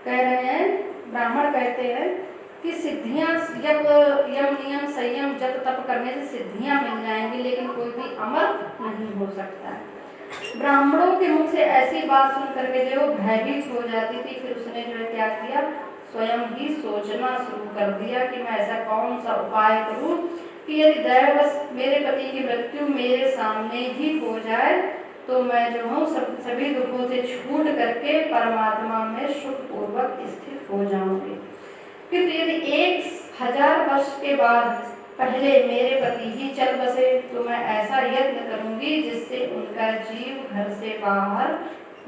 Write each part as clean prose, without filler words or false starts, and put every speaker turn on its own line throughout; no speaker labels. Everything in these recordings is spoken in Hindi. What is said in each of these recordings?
कह रहे हैं, ब्राह्मण कहते हैं कि सिद्धियां जब यम नियम संयम जप तप करने से सिद्धियां मिल जाएंगी, लेकिन कोई भी अमर नहीं हो सकता है। ब्राह्मणों के मुख से ऐसी बात सुन करके जो वो भयभीत हो जाती थी, फिर उसने जो है क्या किया, स्वयं ही सोचना शुरू कर दिया कि मैं ऐसा कौन सा उपाय करूं कि यदि दैववश मेरे पति की मृत्यु मेरे सामने ही हो जाए तो मैं जो हूँ सभी दुखों से छूट करके परमात्मा में सुखपूर्वक स्थित हो जाऊंगी। फिर यदि 1000 वर्ष के बाद पहले मेरे पति ही चल बसे तो मैं ऐसा यत्न करूंगी जिससे उनका जीव घर से बाहर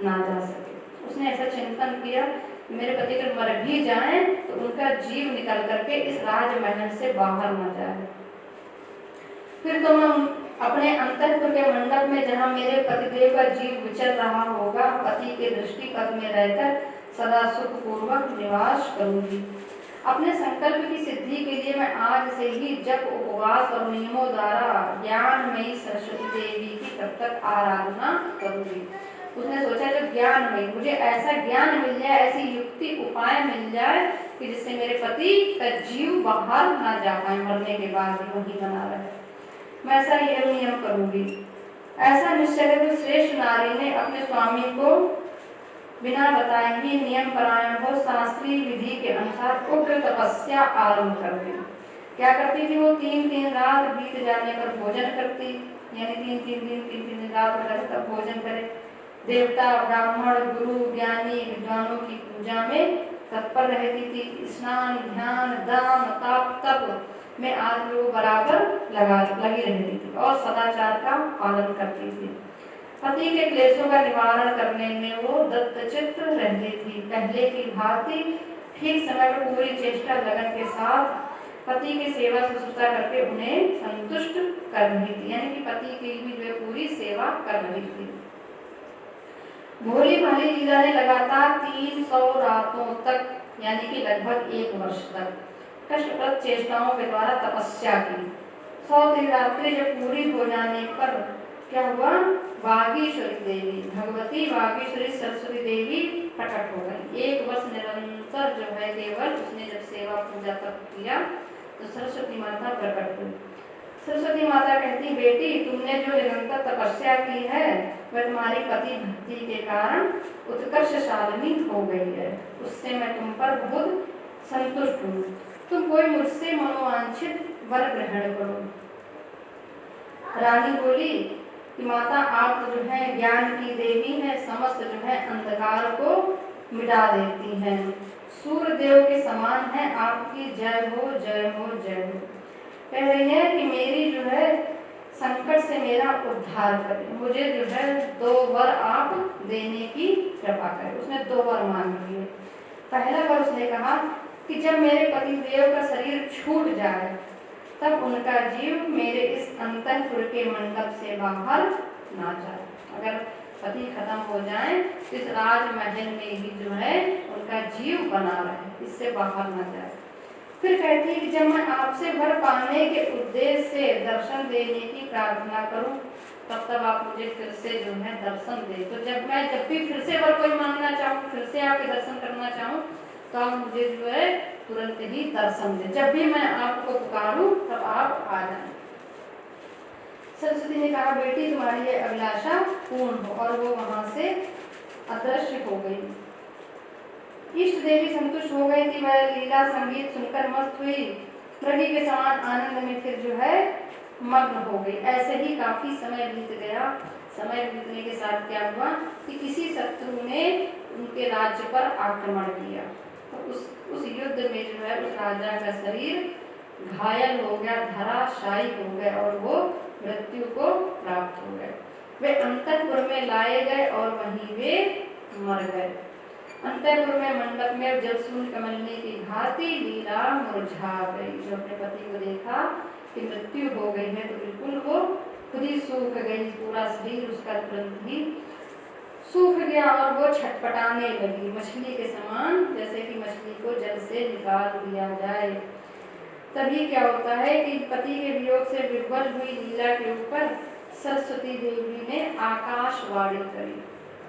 ना जा सके। उसने ऐसा चिंतन किया, मेरे पति अगर मर भी जाएं तो उनका जीव निकल करके इस राजमहल से बाहर ना जाए। फिर तो मैं अपने अंतःपुर के मंडप में जहाँ मेरे पतिदेव का जीव विचर रहा होगा, पति के दृष्टिपथ में रहकर सदा सुखपूर्वक निवास करूंगी। अपने संकल्प की सिद्धि के लिए मैं आज से ही जप उपवास और नियमों द्वारा ज्ञानमयी सरस्वती देवी की तब तक आराधना करूंगी। उसने सोचा जब ज्ञानमयी, मुझे ऐसा ज्ञान मिल जाए, ऐसी युक्ति उपाय मिल जाए कि जिससे मेरे पति का जीव बाहर ना जा पाए, मरने के बाद भी वही बना रहे, मैं ऐसा नियम करूंगी। ऐसा निश्चय है श्रेष्ठ नारी ने अपने स्वामी को बिना बताए ही नियम परायण हो शास्त्रीय विधि के अनुसार उग्र तपस्या आरंभ कर दी। क्या करती थी वो, 3-3 रात बीत जाने पर भोजन करती, यानी 3-3 रात हो जाए तब भोजन करे। देवता ब्राह्मण गुरु ज्ञानी विद्वानों की पूजा में तत्पर रहती थी। स्नान ध्यान दान ताप तप में आज वो बराबर लगी रहती थी और सदाचार का पालन करती थी। पति के क्लेशों का निवारण करने में वो दत्तचित्त रहती थी। पहले की भांति ठीक समय पर पूरी चेष्टा लगन के साथ पति की सेवा शुश्रूषा करके उन्हें संतुष्ट कर रही थी, यानी कि पति की भी जो पूरी सेवा कर रही थी। भोली भाली लीला ने लगातार 300 रातों तक, यानी कि लगभग 1 वर्ष तक कष्टप्रद चेष्टाओं के द्वारा तपस्या की। 100 रात्रि जब पूरी हो जाने पर क्या हुआ, वागीश्वरी देवी, भगवती वागीश्वरी सरस्वती देवी प्रकट हो गई। 1 वर्ष निरंतर जो है केवल उसने जब सेवा पूजा तप किया तो सरस्वती माता प्रकट हुई। सरस्वती माता कहती, बेटी तुमने जो निरंतर तपस्या की है वह तुम्हारी पति भक्ति के कारण उत्कर्षशालिनी हो गई है, उससे मैं तुम पर बहुत संतुष्ट हूँ। तुम कोई मुझसे मनोवांछित वर ग्रहण करो। रानी बोली कि माता आप जो है ज्ञान की देवी है, समस्त जो है अंधकार को मिटा देती हैं, सूर्य देव के समान है, आपकी जय हो जय हो जय हो। कह रही है कि मेरी जो है संकट से मेरा उद्धार करें, मुझे जो है 2 वर आप देने की कृपा करें। उसने 2 वर मांग लिए। पहला वर उसने कहा कि जब मेरे पति देव का शरीर छूट जाए तब उनका जीव मेरे इस अंतःपुर के मंडप से बाहर ना जाए। अगर पति खत्म हो जाए तो इस राजमहल में ही जो है उनका जीव बना रहे, इससे बाहर ना जाए। फिर कहती है कि जब मैं आपसे वर पाने के उद्देश्य से दर्शन देने की प्रार्थना करूं तब आप मुझे फिर से जो है दर्शन दे। तो जब भी फिर से वर कोई मांगना चाहूँ, फिर से आपके दर्शन करना चाहूँ तो आप मुझे जो है तुरंत ही दर्शन दे। जब भी मैं आपको पुकारूं तब आप आ जाएं। सरस्वती ने कहा, बेटी तुम्हारी ये अभिलाषा पूर्ण हो, और वो वहां से अदृश्य हो गई। इष्ट देवी संतुष्ट हो गई थी। वह लीला संगीत सुनकर मस्त हुई, प्रभु के समान आनंद में फिर जो है मग्न हो गई। ऐसे ही काफी समय बीत गया। समय बीतने के साथ क्या हुआ कि किसी शत्रु ने उनके राज्य पर आक्रमण किया, तो उस युद्ध में जो है उस राजा का शरीर घायल हो गया, धराशायी हो गया और वो मृत्यु को प्राप्त हो गए। वे अंतःपुर में लाए गए और वहीं वे मर गए। अंतःपुर में मंडप में जलसून कमलनी की भांति लीला मुरझा गई। जो अपने पति को देखा कि मृत्यु हो गई है तो बिल्कुल वो खुद ही सूख गई, पूरा शरीर उसका तुरंत ही सूख गया और वो छटपटाने लगी मछली के समान, जैसे कि मछली को जल से निकाल दिया जाए। तभी क्या होता है कि पति के वियोग से विह्वल हुई लीला के ऊपर सरस्वती देवी ने आकाशवाणी करी,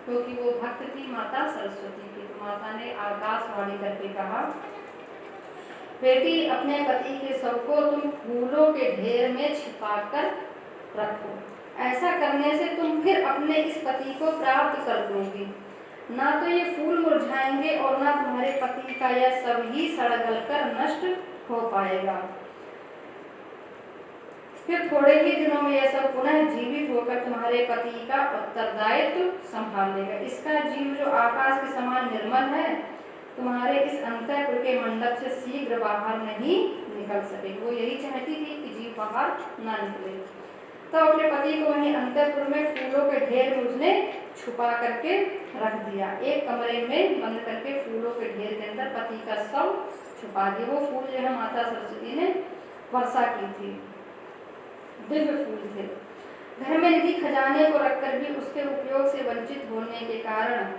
क्योंकि वो भक्त थी माता सरस्वती की। माता ने आकाशवाणी करके कहा, बेटी अपने पति के शव को तुम फूलों के ढेर में छिपाकर रखो। ऐसा करने से तुम फिर अपने इस पति को प्राप्त कर दोगी। ना तो ये फूल मुरझाएंगे और ना तुम्हारे पति का यह सब ही सड़ गल कर नष्ट हो पाएगा। फिर थोड़े ही दिनों में यह सब पुनः जीवित होकर तुम्हारे पति का उत्तरदायित्व संभाल लेगा। इसका जीव जो आकाश के समान निर्मल है, तुम्हारे इस अंतःपुर के मंडप से शीघ्र बाहर नहीं निकल सकेगी। वो यही चाहती थी कि जीव बाहर ना निकले। तो अपने पति को वहीं अंतःपुर में फूलों के ढेर में उसने छुपा करके रख दिया। एक कमरे में बंद करके फूलों के ढेर के अंदर पति का शव छुपा दिया। वो फूल जो है माता सरस्वती ने वर्षा की थी, दिव्य फूल थे। घर में निधि खजाने को रखकर भी उसके उपयोग से वंचित होने के कारण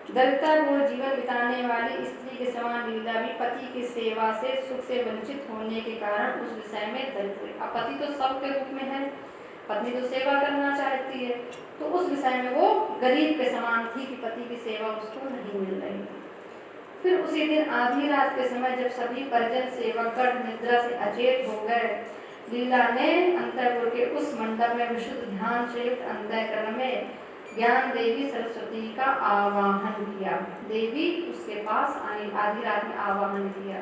दरिद्रतापूर्ण जीवन बिताने वाली स्त्री के समान लीला भी पति की सेवा से सुख से वंचित होने के कारण उस विषय में दरिद्र। अब पति तो सब के रूप में है, पत्नी तो सेवा करना चाहती है, तो उस विषय में वो गरीब के समान थी कि पति की सेवा उसको नहीं मिल रही थी। फिर उसी दिन आधी रात के समय जब सभी परिजन सेवकगण निद्रा से अचेत हो गए, लीला ने अंतःपुर के उस मंडप में विशुद्ध ध्यान से युक्त अंतःकरण में ज्ञान देवी सरस्वती का आवाहन किया। देवी उसके पास आई, आधी रात में आवाहन किया,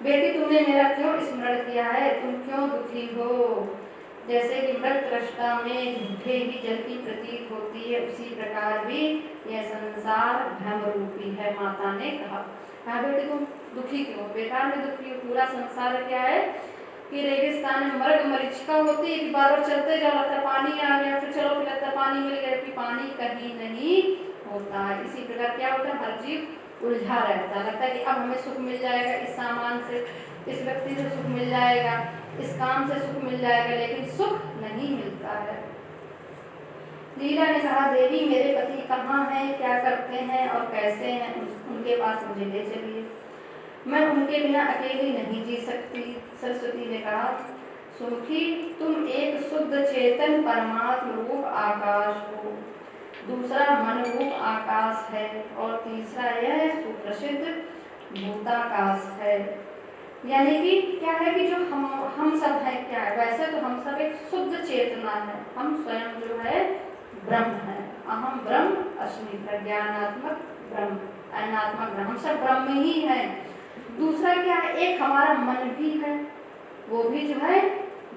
बेटी तुमने मेरा क्यों स्मरण किया है? तुम क्यों दुखी हो? जैसे कि मृत तृष्णा में झूठे ही जल की प्रतीत होती है, उसी प्रकार भी यह संसार भ्रम रूपी है। माता ने कहा, हाँ बेटी तुम दुखी क्यों? बेकार में दुखी हो। पूरा संसार क्या है कि रेगिस्तान में मर्ग मरीचिका होती है कि बार बार चलते जाओ, लगता है पानी आ गया, फिर चलो फिर लगता है पानी मिल गया, फिर पानी कहीं नहीं होता है। इसी प्रकार क्या होता है, हर जीव उलझा रहता है। लगता है कि अब हमें सुख मिल जाएगा, इस सामान से, इस व्यक्ति से सुख मिल जाएगा, इस काम से सुख मिल जाएगा, लेकिन सुख नहीं मिलता है। लीला ने कहा, देवी मेरे पति कहाँ हैं, क्या करते हैं और कैसे हैं? उनके पास मुझे ले चलिए, मैं उनके बिना अकेली नहीं जी सकती। सरस्वती ने कहा, सुमुखी तुम एक शुद्ध चेतन परमात्म रूप आकाश हो, दूसरा मन रूप आकाश है और तीसरा यह सुप्रसिद्ध भूताकाश है। यानी कि क्या है कि जो हम सब है, क्या है, वैसे तो हम सब एक शुद्ध चेतना है, हम स्वयं जो है ब्रह्म है। अहम ब्रह्म अस्मि, प्रज्ञानात्मक ब्रह्म, अनात्मक ब्रह्म, हम सब ब्रह्म ही है। दूसरा क्या है, एक हमारा मन भी है, वो भी जो है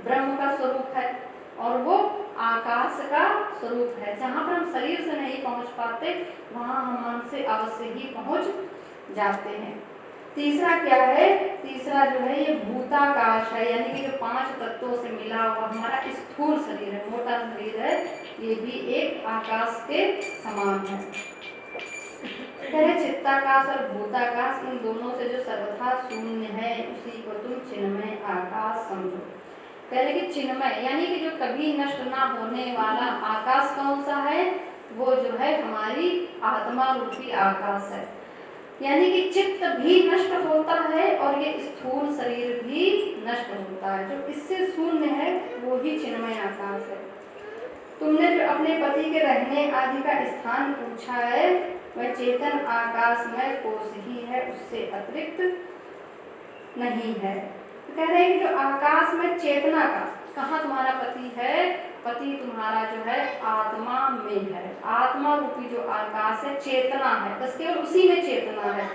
ब्रह्म का स्वरूप है और वो आकाश का स्वरूप है। जहाँ पर हम शरीर से नहीं पहुँच पाते, वहाँ हम मन से अवश्य ही पहुँच जाते हैं। तीसरा क्या है, तीसरा जो है ये भूताकाश है, यानी कि जो 5 तत्वों से मिला हुआ हमारा स्थूल शरीर है, मोटा शरीर है, ये भी एक आकाश के समान है। चित्ताकाश और भूताकाश, इन दोनों से जो सर्वथा शून्य है, उसी को तुम चिन्मय आकाश समझो। पहले कि चिन्मय यानी कि जो कभी नष्ट ना होने वाला आकाश कौन सा है, वो जो है हमारी आत्मा रूपी आकाश है। यानी कि चित्त भी नष्ट होता है और ये स्थूल शरीर भी नष्ट होता है। जो इससे शून्य है वो ही चिन्मय आकाश है। तुमने जो अपने पति के रहने आदि का स्थान पूछा है, वह चेतन आकाश में कोश ही है, उससे अतिरिक्त नहीं है। तो कह रहे हैं कि जो आकाश में चेतना का, कहाँ तुम्हारा पति है? पति तुम्हारा जो है आत्मा में है। आत्मा रूपी जो आकाश है चेतना है, बस केवल उसी में चेतना है।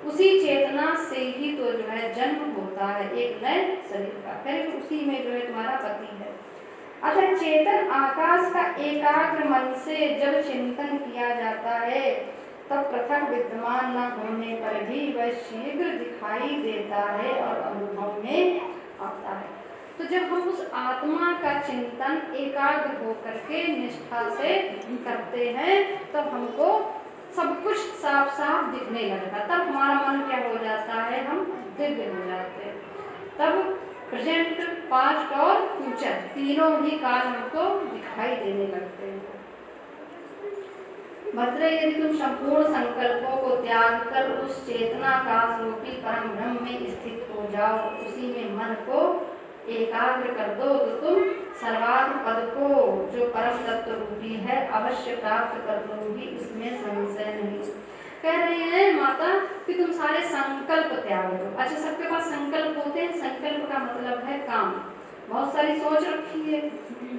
उसी चेतना से ही तो जो है जन्म होता है एक नए शरीर का। फिर उसी में जो है तुम्हारा पति है। अतः चेतन आकाश का एकाग्र मन से जब चिंतन किया जाता है, तब पृथक विद्यमान न होने पर भी वह शीघ्र दिखाई देता है और अनुभव में आता है। तो जब हम उस आत्मा का चिंतन एकाग्र होकर के निष्ठा से करते हैं, तब हमको सब कुछ साफ साफ दिखने लगता। तब हमारा मन क्या हो जाता है, हम दिव्य हो जाते हैं। तब प्रेजेंट, पास्ट और फ्यूचर तीनों ही काल हमको दिखाई देने लगते हैं। भद्रे, यदि तुम संपूर्ण संकल्पों को त्याग कर उस चेतना का रूपी परम ब्रह्म में स्थित हो जाओ, उसी में मन को एकाग्र कर दो, तो तुम सर्वात्म पद को, जो परम तत्व रूपी है, अवश्य प्राप्त कर लोगी, इसमें संशय नहीं। कह रहे हैं माता कि तुम सारे संकल्प त्याग दो। अच्छा, सबके पास संकल्प होते हैं, संकल्प का मतलब है काम। बहुत सारी सोच रखी है,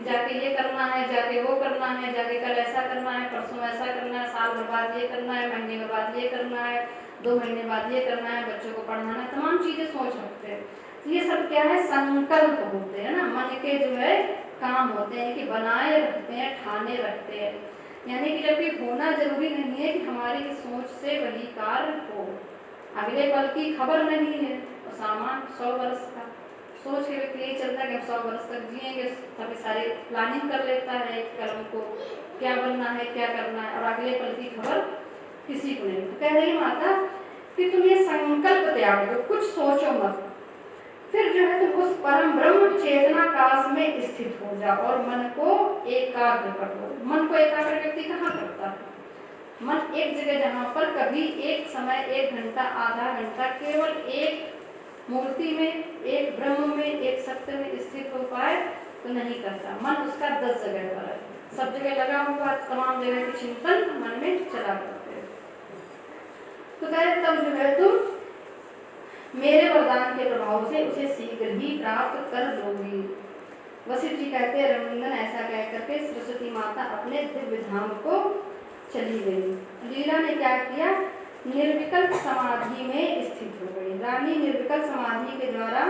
जाके ये करना है, जाके वो करना है, जाके कल ऐसा करना है, परसों ऐसा करना है, साल भर बाद ये करना है, महीने के बाद ये करना है, 2 महीने बाद ये करना है, बच्चों को पढ़ाना है, तमाम चीजें सोच रखते हैं। ये सब क्या है, संकल्प होते हैं ना, मन के जो है काम होते हैं कि बनाए रखते हैं, ठाने रखते हैं। यानी कि जबकि होना जरूरी नहीं है कि हमारी सोच से वही कार्य हो, अगले पल की खबर नहीं है। और सामान 100 वर्ष का सोच के व्यक्ति यही चलता है कि हम 100 वर्ष तक जिएंगे, सभी सारी प्लानिंग कर लेता है एक कलम को, क्या बनना है, क्या करना है, और अगले पल की खबर किसी को नहीं। तो कह रही माता कि तुम ये संकल्प त्याग दो, कुछ सोचो मत, फिर जो है तुम उस परम ब्रह्म चेतनाकाश में स्थित हो जाओ और मन को एकाग्र कर लो। मन को एकाग्र व्यक्ति कहाँ करता है? मन एक जगह, जहाँ पर कभी एक समय 1 घंटा, आधा घंटा केवल एक मूर्ति में, एक ब्रह्म में, एक सत्य में स्थित हो पाए तो नहीं करता। मन उसका 10 जगह पर है, सब जगह लगा हुआ, तमाम जगह के चिंतन मन में चला करते हैं। तो कहे तब जो है तुम मेरे वरदान के प्रभाव से उसे शीघ्र ही प्राप्त कर लोगी। वशिष्ठ जी कहते हैं, रघुनंदन ऐसा कह करके सरस्वती माता अपने दिव्य धाम को चली गई। लीला ने क्या किया, निर्विकल्प समाधि में स्थित हो गई। रानी निर्विकल्प समाधि के द्वारा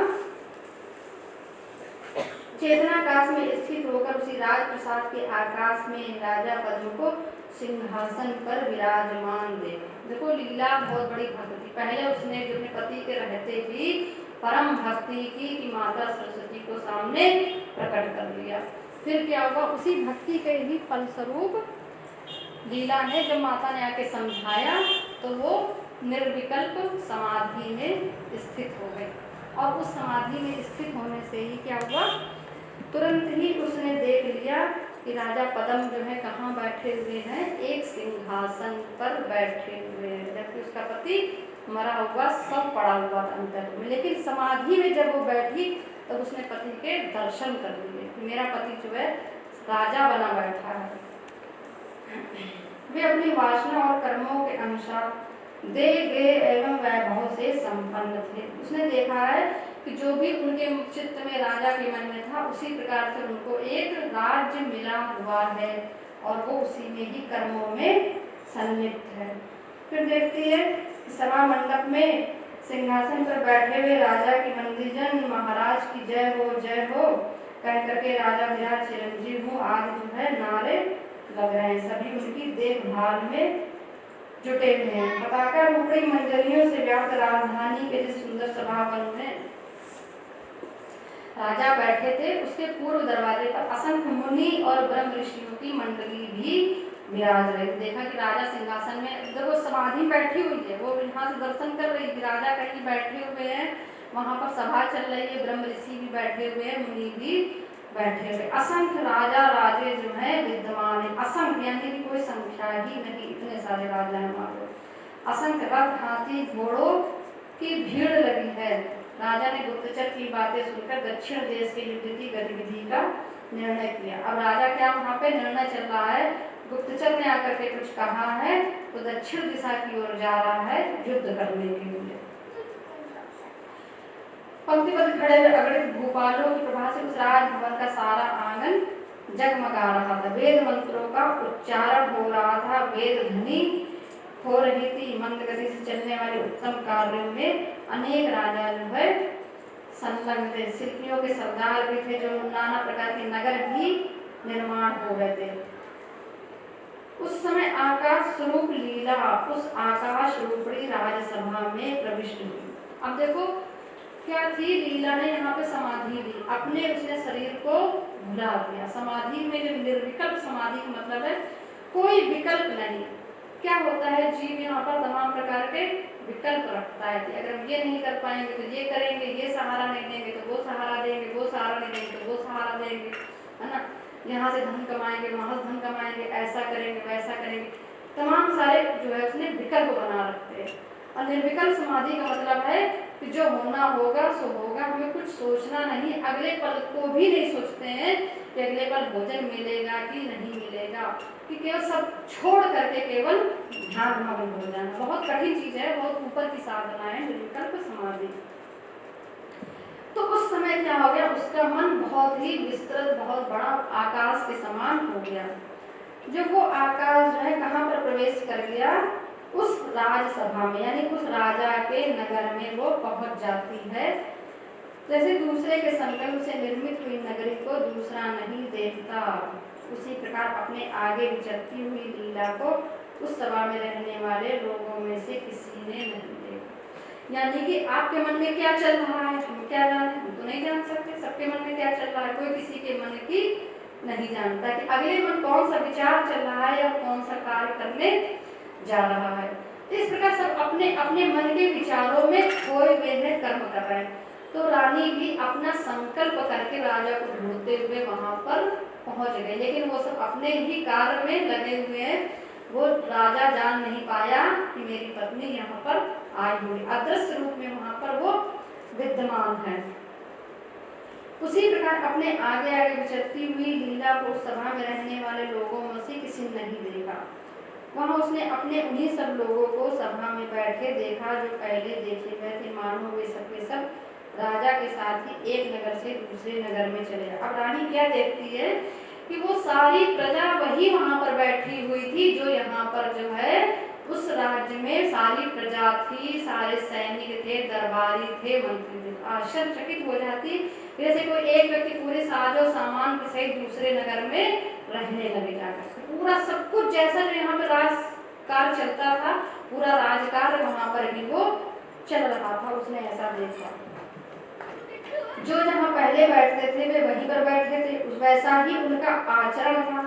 चेतनाकाश में स्थित होकर उसी राजप्रसाद के आकाश में राजा पद्म को सिंहासन पर विराजमान देख। देखो लीला बहुत बड़ी भक्ति। पहले उसने जो अपने पति के रहते भी परम भक्ति की कि माता सरस्वती को सामने प्रकट कर लिया। फिर क्या होगा, उसी भक्ति के ही फलस्वरूप लीला ने जब माता ने आके समझाया तो वो निर्विकल्प समाधि में स्थित हो गई। और उस समाधि में स्थित होने से ही क्या हुआ, तुरंत ही उसने देख लिया कि राजा पद्म जो है कहाँ बैठे हुए हैं, एक सिंहासन पर बैठे हुए हैं, जबकि उसका पति मरा हुआ सब पड़ा हुआ था अंतर में। लेकिन समाधि में जब वो बैठी तब तो उसने पति के दर्शन कर लिए, मेरा पति जो है राजा बना बैठा है। वे अपनी वासना और कर्मों के अनुसार दे गए एवं वैभव से संपन्न थे। उसने देखा है कि जो भी उनके चित्त में राजा के मन में था उसी प्रकार से उनको एक राज्य मिला हुआ है और वो उसी में ही कर्मों में संलिप्त है। फिर देखती है सभा मंडप में सिंहासन पर बैठे हुए राजा की मंदिरजन महाराज की जय हो कह करके राजा मेरा चिरंजीव हूँ आदि जो है नारे लग रहे हैं। सभी उनकी देखभाल में जुटे हुए हैं। पताका रुपड़ी मंजरियों से व्याप्त राजधानी के जिस सुंदर सभावन में राजा बैठे थे उसके पूर्व दरवाजे पर असंख्य मुनि और ब्रह्म ऋषियों की मंडली भी विराज रही। देखा कि राजा सिंहासन में, जब वो समाधि बैठी हुई है, वो यहाँ से दर्शन कर रही थी, राजा कहीं बैठे हुए हैं, वहाँ पर सभा चल रही है, ब्रह्म ऋषि भी बैठे हुए हैं, मुनि भी बैठे हुए, असंख्य राजा राजे जो है विद्यमान है। असंख्य यानी कि कोई संख्या ही नहीं, इतने सारे राजा हैं वहाँ पर। असंख्य रथ हाथी घोड़ों की भीड़ लगी है। राजा ने गुप्तचर की बातें सुनकर दक्षिण देश के युद्ध की गतिविधि का निर्णय किया। अब राजा क्या वहाँ पे निर्णय चल रहा है, गुप्तचर ने आकर के कुछ कहा है तो दक्षिण दिशा की ओर जा रहा है युद्ध करने के लिए। पंक्तिबद्ध खड़े हुए अगणित भूपालों की प्रभा से उस राजभवन का सारा आंगन जगमगा रहा था। वेद मंत्रों का उच्चारण हो रहा था, वेद ध्वनि हो रही थी। मंद गति से चलने वाले उत्तम कार्यों में अनेक राजा जो है संलग्न थे। शिल्पियों के सरदार भी थे, जो नाना प्रकार के नगर भी निर्माण हो गए थे। उस समय आकाश स्वरूप लीला उस आकाश रूपी राजसभा में प्रविष्ट हुई। अब देखो क्या थी, लीला ने यहाँ पे समाधि ली, अपने उसने शरीर को भुला दिया। समाधि में जो निर्विकल्प समाधि का मतलब है कोई विकल्प नहीं। क्या होता है, जीव यहाँ पर तमाम प्रकार के विकल्प रखता है कि अगर हम ये नहीं कर पाएंगे तो ये करेंगे, ये सहारा नहीं देंगे तो वो सहारा देंगे, वो सहारा नहीं देंगे तो वो सहारा देंगे, है ना। यहाँ से धन कमाएंगे, वहाँ से धन कमाएंगे, ऐसा करेंगे, वैसा करेंगे, तमाम सारे जो है उसने विकल्प बना रखते हैं। और निर्विकल्प समाधि का मतलब है कि जो होना होगा सो होगा, हमें कुछ सोचना नहीं, अगले पल को भी नहीं सोचते हैं कि अगले पल भोजन मिलेगा कि नहीं मिलेगा, कि केवल सब छोड़ करके केवल ध्यान मग्न हो जाना। बहुत कठिन चीज है, बहुत ऊपर की साधना है निर्विकल्प समाधि। तो उस समय क्या हो गया, उसका मन बहुत ही विस्तृत, बहुत बड़ा आकाश के समान हो गया। जब वो आकाश जो है कहाँ पर प्रवेश कर गया, उस राजसभा में, यानी उस राजा के नगर में वो पहुंच जाती है। जैसे दूसरे के संकल्प से निर्मित हुई नगरी को दूसरा नहीं देखता, उसी प्रकार अपने आगे विचरती हुई लीला को उस सभा में रहने वाले लोगों में से किसी ने नहीं देखा। यानी कि आपके मन में क्या चल रहा है हम क्या जाने, हम तो नहीं जान सकते सबके मन में क्या चल रहा है। कोई किसी के मन की नहीं जानता कि अगले मन कौन सा विचार चल रहा है या कौन सा कार्य करने जा रहा है। इस प्रकार सब अपने अपने मन के विचारों में खोए हुए हैं, कर्म कर रहे हैं। तो रानी भी अपना संकल्प करके राजा को ढूंढते हुए वहां पर पहुंच गए, लेकिन वो सब अपने ही कार्य में लगे हुए हैं। वो राजा जान नहीं पाया कि मेरी पत्नी यहाँ पर आई हुई, अदृश्य रूप में वहां पर वो विद्यमान है। उसी प्रकार अपने आगे आगे विचरती हुई लीला को सभा में रहने वाले लोगों में से किसी ने नहीं देखा। वहां उसने अपने उन्हीं सब लोगों को सभा में बैठे देखा जो पहले देखे गए थे, मानो वे सब राजा के साथ ही एक नगर से दूसरे नगर में चले। अब रानी क्या देखती है कि वो सारी प्रजा वही वहां पर बैठी हुई थी जो यहाँ पर जो है उस राज्य में सारी प्रजा थी, सारे सैनिक थे, दरबारी थे, मंत्री थे। आश्चर्यचकित हो जाती जैसे कोई एक व्यक्ति पूरे साजो सामान के सहित दूसरे नगर में रहने लगे जाकर। पूरा सब कुछ जैसा जो यहाँ पे राजकार्य चलता था, पूरा राजकार्य वहां पर भी वो चल रहा था। उसने ऐसा देखा, जो जहाँ पहले बैठते थे वे वहीं पर बैठे थे, उस वैसा ही उनका आचरण था।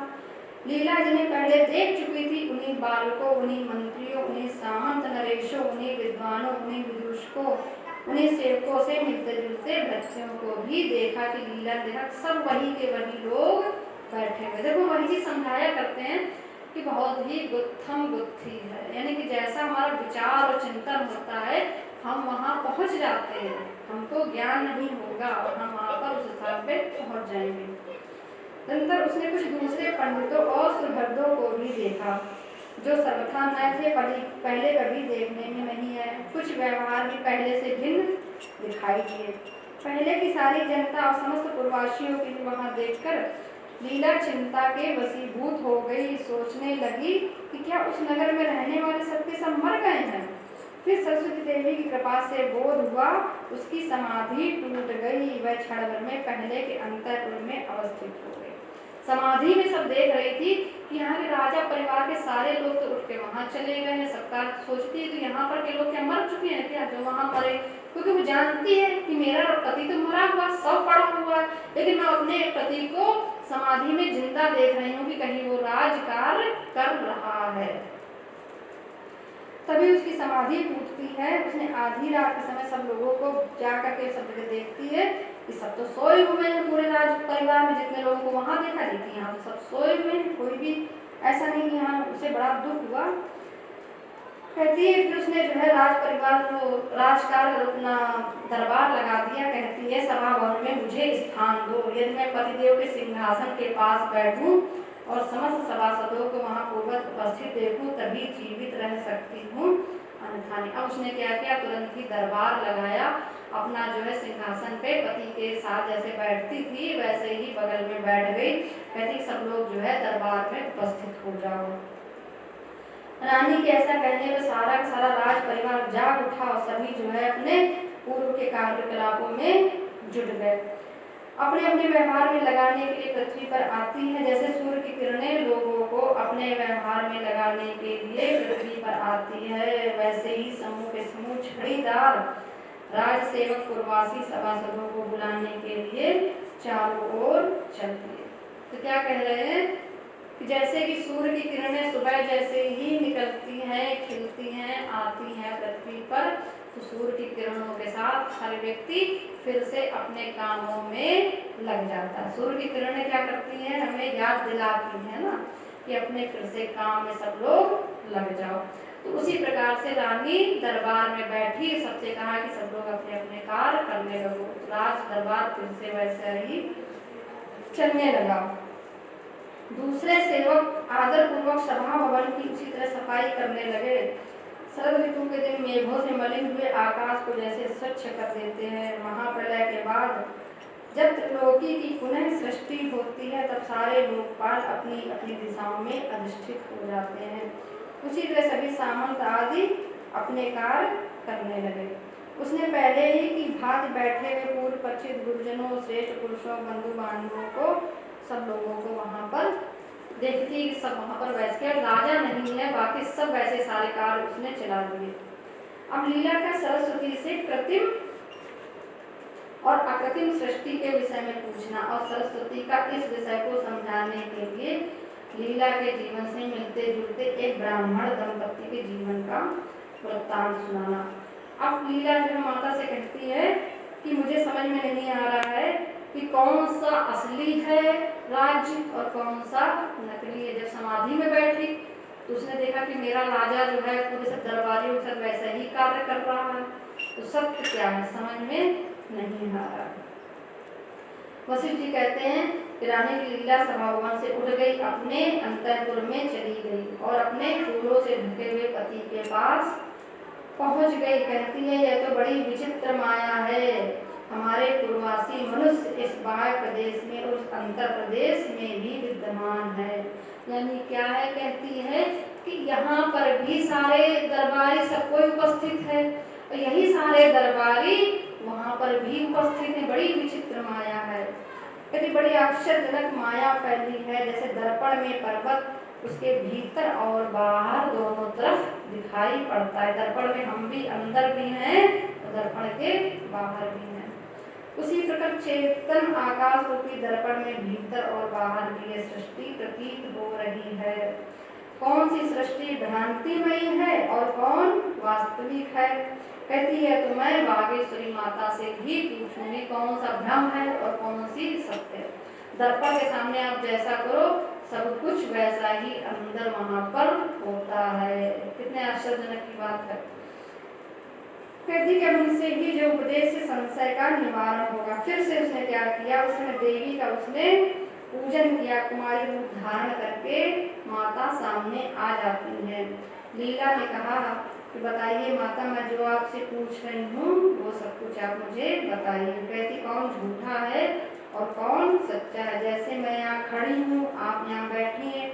लीला जिन्हें पहले देख चुकी थी, उन्हीं बालकों, उन्हीं मंत्रियों, उन्हीं सामंत नरेशों, उन्हीं विद्वानों, उन्हीं विदुषकों, उन्हीं सेवकों से मिलते जुलते बच्चों को भी देखा कि लीला देखा सब वही के वही लोग बैठे हुए। देखो वही चीज समझाया करते हैं कि बहुत ही गुत्थम गुत्थी है, यानी कि जैसा हमारा विचार और चिंतन होता है हम वहाँ पहुँच जाते हैं, हमको ज्ञान नहीं होगा और हम वहाँ पर उस स्थान पे पहुँच जाएंगे। तदनंतर उसने कुछ दूसरे पंडितों और सुहृदों को भी देखा जो सर्वथा नए थे, पहले कभी देखने में नहीं आए। कुछ व्यवहार भी पहले से भिन्न दिखाई दिए। पहले की सारी जनता और समस्त पूर्ववासियों की भी वहाँ देखकर लीला चिंता के वशीभूत हो गई। सोचने लगी कि क्या उस नगर में रहने वाले सबके सब मर गए हैं। फिर सरस्वती देवी की कृपा से बोध हुआ, उसकी समाधि टूट गई। वह क्षण भर में पहले के अंतःपुर में अवस्थित हो गई। समाधि में सब देख रही थी कि यहाँ के राजा परिवार के सारे लोग तो उठ के वहाँ चले गए हैं। सबका सोचती है तो यहाँ पर के लोग क्या मर चुके हैं क्या जो वहाँ मरे, क्योंकि वो जानती है कि मेरा पति तो मरा हुआ, सब पड़ा हुआ है, लेकिन मैं अपने पति को समाधि में जिंदा देख रही हूँ कि कहीं वो राजकार्य कर रहा है। तभी उसकी समाधि टूटती है। उसने आधी रात के समय सब लोगों को जाकर के सब जगह देखती है कि सब तो सोए हुए हैं, पूरे राज परिवार में जितने लोगों को वहां देखा देती यहाँ तो सब सोए हुए हैं, कोई भी ऐसा नहीं कि यहाँ उसे बड़ा दुख हुआ। कहती है फिर उसने जो है राज परिवार को राजकार्य अपना दरबार लगा दिया। कहती है सभा भवन में मुझे स्थान दो, यदि मैं पतिदेव के सिंहासन के पास बैठूं और समस्त सभासदों को वहाँ पूर्वक उपस्थित देखूं तभी जीवित रह सकती हूँ, अन्यथा नहीं। अब उसने क्या किया, तुरंत ही दरबार लगाया, अपना जो है सिंहासन पे पति के साथ जैसे बैठती थी वैसे ही बगल में बैठ गई। कहती सब लोग जो है दरबार में उपस्थित हो जाओ। रानी के ऐसा कहने पर सारा का सारा राज परिवार जाग उठा और सभी जो है अपने पूर्व के कार्यकलापों में जुट गए। अपने अपने व्यवहार में लगाने के लिए पृथ्वी पर आती है, जैसे सूर्य की किरणें लोगों को अपने व्यवहार में लगाने के लिए पृथ्वी पर आती है, वैसे ही समूह के समूह छड़ीदार राज सेवक पूर्वासी सभासदों को बुलाने के लिए चारों ओर चलती है। तो क्या कह रहे हैं कि जैसे कि सूर्य की किरणें सुबह जैसे ही निकलती हैं, खिलती हैं, आती हैं पृथ्वी पर, तो सूर्य की किरणों के साथ हर व्यक्ति फिर से अपने कामों में लग जाता है। सूर्य की किरणें क्या करती हैं, हमें याद दिलाती है ना कि अपने फिर से काम में सब लोग लग जाओ। तो उसी प्रकार से रानी दरबार में बैठी, सबसे कहा कि सब लोग अपने अपने कार्य करने लगो। राज दरबार फिर से वैसे ही चलने लगा। दूसरे सेवक आदर पूर्वक सभा भवन की उसी तरह सफाई करने लगे। शरद ऋतु के दिन मेघों से मलिन हुए आकाश को जैसे स्वच्छ कर देते हैं। महाप्रलय के बाद जब त्रिलोकी की पुनः सृष्टि होती है तब सारे लोकपाल अपनी अपनी दिशाओं में अधिष्ठित हो जाते हैं। उसी तरह सभी सामंत आदि अपने कार्य करने लगे। उसने पहले ही की भांति बैठे हुए पूर्व परिचित गुरुजनों, श्रेष्ठ पुरुषों, बंधु बांधवों को, सब लोगों को वहां पर देखती कि सब वहां पर बैठ के, राजा नहीं है, बाकी सब वैसे सारे कार्य उसने चला दिए। अब लीला का सरस्वती से कृत्रिम और अकृत्रिम सृष्टि के विषय में पूछना और सरस्वती का इस विषय को समझाने के लिए लीला के जीवन से मिलते जुलते एक ब्राह्मण दंपति के जीवन का वृत्तांत सुनाना। अब लीला जो माता से कहती है कि मुझे समझ में नहीं आ रहा है कि कौन सा असली है राज्य और कौन सा नकली है। जब समाधि में बैठी तो उसने देखा कि मेरा राजा जो है पूरे सब दरबारियों के साथ वैसा ही कार्य कर रहा है, तो सत्य क्या है समझ में नहीं आ रहा। वशिष्ठ जी कहते हैं कि रानी की लीला सभा भवन से उठ गई, अपने अंतःपुर में चली गई और अपने फूलों से ढके हुए पति के पास पहुंच गई। कहती है यह तो बड़ी विचित्र माया है, हमारे पूर्ववासी मनुष्य इस बाह्य प्रदेश में और अंतर प्रदेश में भी विद्यमान है। यानी क्या है, कहती है कि यहाँ पर भी सारे दरबारी सब कोई उपस्थित है और यही सारे दरबारी वहाँ पर भी उपस्थित है। बड़ी विचित्र माया है, कहती बड़ी आश्चर्यजनक माया फैली है, जैसे दर्पण में पर्वत उसके भीतर और बाहर दोनों तरफ दिखाई पड़ता है। दर्पण में हम भी अंदर भी हैं और दर्पण के बाहर भी हैं। उसी प्रकार चेतन आकाश रूपी दर्पण में भीतर और बाहर भी यह सृष्टि प्रतीत हो रही है। कौन सी सृष्टि भ्रांतिमयी है और कौन वास्तविक है, कहती है तो मैं बागेश्वरी माता से भी पूछूंगी कौन सा भ्रम है और कौन सी सत्य है। दर्पण के सामने आप जैसा करो सब कुछ वैसा ही अंदर वहां पर होता है। कितने आश्चर्यजनक की बात है। कहती कि उनसे ही जो उपदेश से संशय का निवारण होगा। फिर से उसने क्या किया, उसने देवी का उसने पूजन किया। कुमारी रूप धारण करके माता सामने आ जाती है। लीला ने कहा कि बताइए माता, मैं जो आपसे पूछ रही हूँ वो सब कुछ आप मुझे बताइए। कहती कौन झूठा है और कौन सच्चा है। जैसे मैं यहाँ खड़ी हूँ, आप यहाँ बैठी हैं,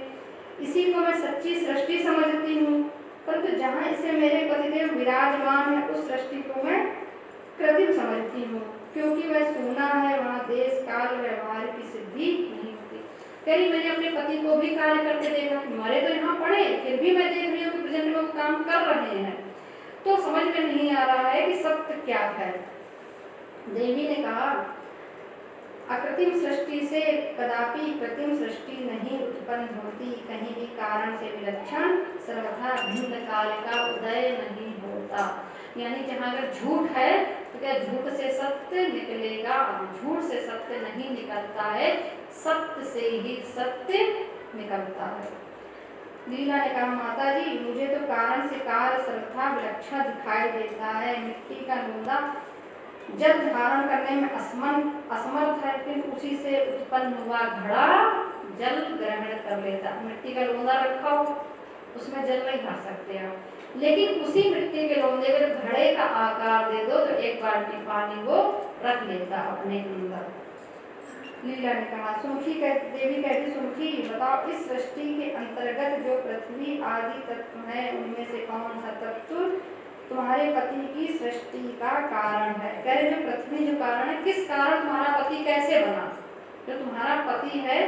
इसी को मैं सच्ची सृष्टि समझती हूँ, परंतु जहाँ इसे मेरे पतिदेव विराजमान है उस सृष्टि को मैं कृत्रिम समझती हूँ, क्योंकि वह सुना है, वहाँ देश काल व्यवहार की सिद्धि नहीं होती। कहीं मैंने अपने पति को भी कार्य करते देखा, हमारे तो यहाँ पड़े, फिर भी मैं देख रही हूँ कि प्रेजेंट में काम कर रहे हैं, तो समझ में नहीं आ रहा है कि सत्य क्या है। देवी ने कहा अकृत्रिम सृष्टि से कदापि कृत्रिम सृष्टि नहीं उत्पन्न होती, कहीं भी कारण से विलक्षण सर्वथा भिन्न काल का उदय नहीं होता। यानी जहाँ अगर झूठ है तो क्या झूठ से सत्य निकलेगा, झूठ से सत्य नहीं निकलता है, सत्य से ही सत्य निकलता है। लीला ने कहा माता जी, मुझे तो कारण से कार्य सर्वथा विलक्षण दिखाई देता है। मिट्टी का लोंदा जल धारण करने में असमर्थ है, फिर उसी से उत्पन्न हुआ घड़ा जल ग्रहण कर लेता। मिट्टी का लोंदा रखा हो उसमें जल नहीं भर सकते आप, लेकिन उसी मिट्टी के लोंदे को जब घड़े का आकार दे दो तो एक बाल्टी पानी वो रख लेता अपने अंदर। लीला ने कहा सुमुखी देवी कहती सुमुखी बताओ, इस सृष्टि के अंतर्गत जो पृथ्वी आदि तत्व है उनमें से कौन सा तत्व तुम्हारे पति की सृष्टि का कारण है। कह रहे जो पृथ्वी जो कारण है, किस कारण तुम्हारा पति कैसे बना। जो तुम्हारा पति है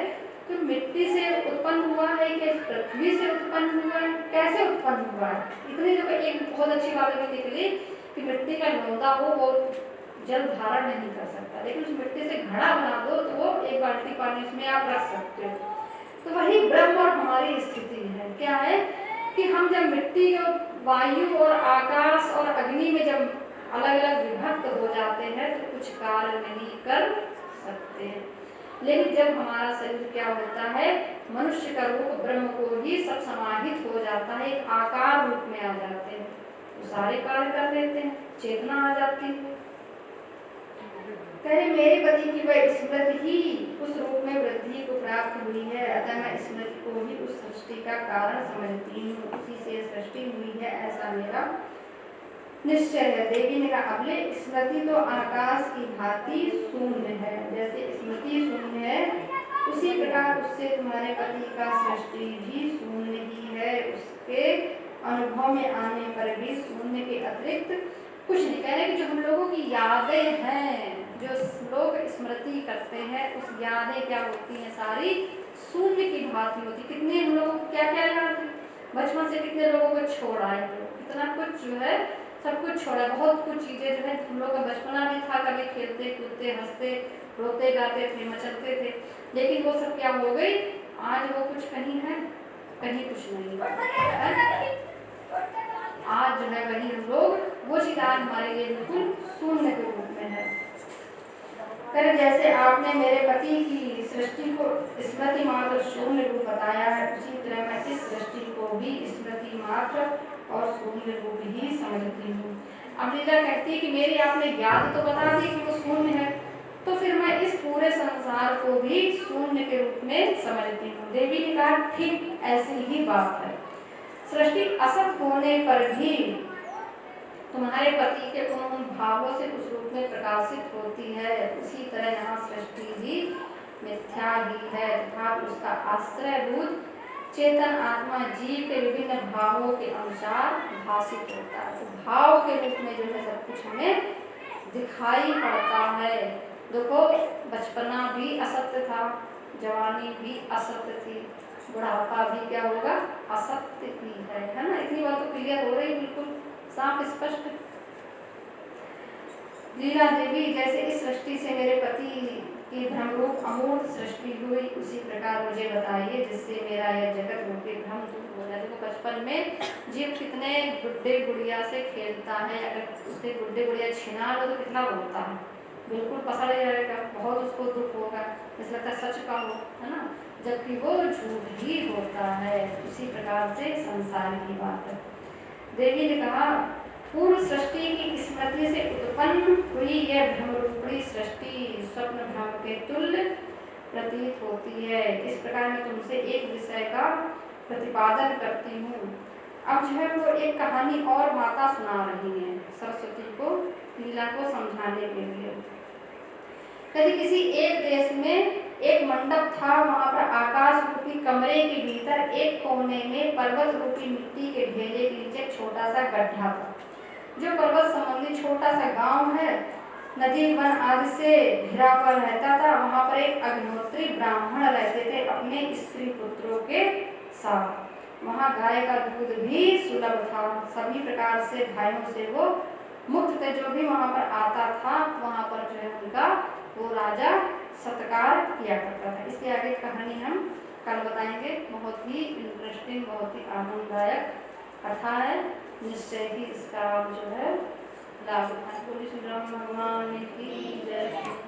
तो मिट्टी से उत्पन्न हुआ है कि पृथ्वी से उत्पन्न हुआ है, कैसे उत्पन्न हुआ है। इतनी जो एक बहुत अच्छी बात है निकली कि मिट्टी का लोंदा हो वो जल धारण नहीं कर सकता, लेकिन उस मिट्टी से घड़ा बना दो तो वो एक बाल्टी पानी उसमें आप रख सकते हो। तो वही ब्रह्म और हमारी स्थिति है, क्या है कि हम जब मिट्टी को वायु और आकाश और अग्नि में जब अलग अलग विभक्त हो जाते हैं तो कुछ कार्य नहीं कर सकते। लेकिन जब हमारा शरीर क्या होता है, मनुष्य का रूप ब्रह्म को ही सब समाहित हो जाता है, एक आकार रूप में आ जाते हैं, तो सारे कार्य कर लेते हैं, चेतना आ जाती है। कहे मेरे पति की वह स्मृति ही उस रूप में वृद्धि को प्राप्त हुई है, अतः मैं स्मृति को ही उस सृष्टि का कारण समझती हूँ, उसी से सृष्टि हुई है, ऐसा मेरा निश्चय है। देवी ने कहा अबले स्मृति तो आकाश की भांति शून्य है, जैसे स्मृति शून्य है उसी प्रकार उससे तुम्हारे पति का सृष्टि भी शून्य ही है, उसके अनुभव में आने पर भी शून्य के अतिरिक्त कुछ नहीं। कह रहे कि जो हम लोगों की यादें हैं, जो लोग स्मृति करते हैं, उस यादें क्या होती हैं, सारी शून्य की भांति होती। कितने हम लोगों को क्या क्या याद है, बचपन से कितने लोगों को छोड़ा है, कितना कुछ जो है सब कुछ छोड़ा, बहुत कुछ चीजें जो है हम लोग का बचपना भी था, कभी खेलते कूदते हंसते रोते गाते थे, मचलते थे, लेकिन वो सब क्या हो गई, आज वो कुछ कहीं है, कहीं कुछ नहीं है। आज जो है वही हम लोग वो चीज आज हमारे लिए बिल्कुल शून्य के रूप में है। कर जैसे आपने मेरे पति की सृष्टि को स्मृति मात्र शून्य रूप बताया है, उसी तरह मैं इस सृष्टि को भी स्मृति मात्र और शून्य रूप ही समझती हूँ। अब लीला कहती है कि मेरी आपने याद तो बता दी कि वो शून्य है, तो फिर मैं इस पूरे संसार को भी शून्य के रूप में समझती हूँ। देवी ने कहा ठीक ऐसी ही बात है, सृष्टि असत होने पर भी तुम्हारे पति के उन भावों से उस रूप में प्रकाशित होती है, उसी तरह यहाँ सृष्टि भी मिथ्या ही है तथा उसका आश्रयभूत चेतन आत्मा जीव के विभिन्न भावों के अनुसार भाषित होता है। तो भाव के रूप में जो है सब कुछ हमें दिखाई पड़ता है। देखो बचपना भी असत्य था, जवानी भी असत्य थी, बुढ़ापा भी क्या होगा, असत्य ही है ना। इतनी बात तो क्लियर हो रही, बिल्कुल साफ स्पष्ट। लीला देवी जैसे इस सृष्टि से मेरे पति की भ्रमरूप अमूर्त सृष्टि हुई, उसी प्रकार मुझे बताइए जिससे मेरा यह जगत रूपी भ्रम दूर हो जाए। देखो बचपन में जीव कितने गुड्डे गुड़िया से खेलता है, अगर उससे गुड्डे गुड़िया छिना लो तो कितना रोता है, बिल्कुल पकड़ जाएगा, बहुत उसको दुख होगा, ऐसा लगता है सच का हो, है ना, जबकि वो झूठ ही होता है। उसी प्रकार से संसार की बात है। देवी ने कहा पूर्व सृष्टि की स्मृति से उत्पन्न हुई यह भ्रमरूपी सृष्टि स्वप्न भ्रम के तुल्य प्रतीत होती है। इस प्रकार मैं तुमसे एक विषय का प्रतिपादन करती हूँ। अब जो है वो एक कहानी और माता सुना रही है सरस्वती को, लीला को समझाने के लिए। कभी किसी एक देश में एक मंडप था, वहां पर आकाश रूपी कमरे के भीतर एक कोने में पर्वत रूपी मिट्टी के ढेले के नीचे छोटा सा गड्ढा था। जो पर्वत संबंधी छोटा सा गांव है, नदी वन आदि से घिरा हुआ रहता था, वहां पर एक अग्निहोत्री ब्राह्मण रहते थे अपने स्त्री पुत्रों के साथ। वहां गाय का दूध भी सुलभ था, सभी प्रकार से भाइयों से वो मुक्त थे। जो भी वहां पर आता था वहां पर जो है उनका वो राजा सत्कार किया करता था। इसके आगे कहानी हम कल बताएंगे। बहुत ही इंटरेस्टिंग, बहुत ही आनंददायक कथा है, निश्चय ही इसका जो है लाभ उठाएं। बोलिए श्री राम भगवान की जय।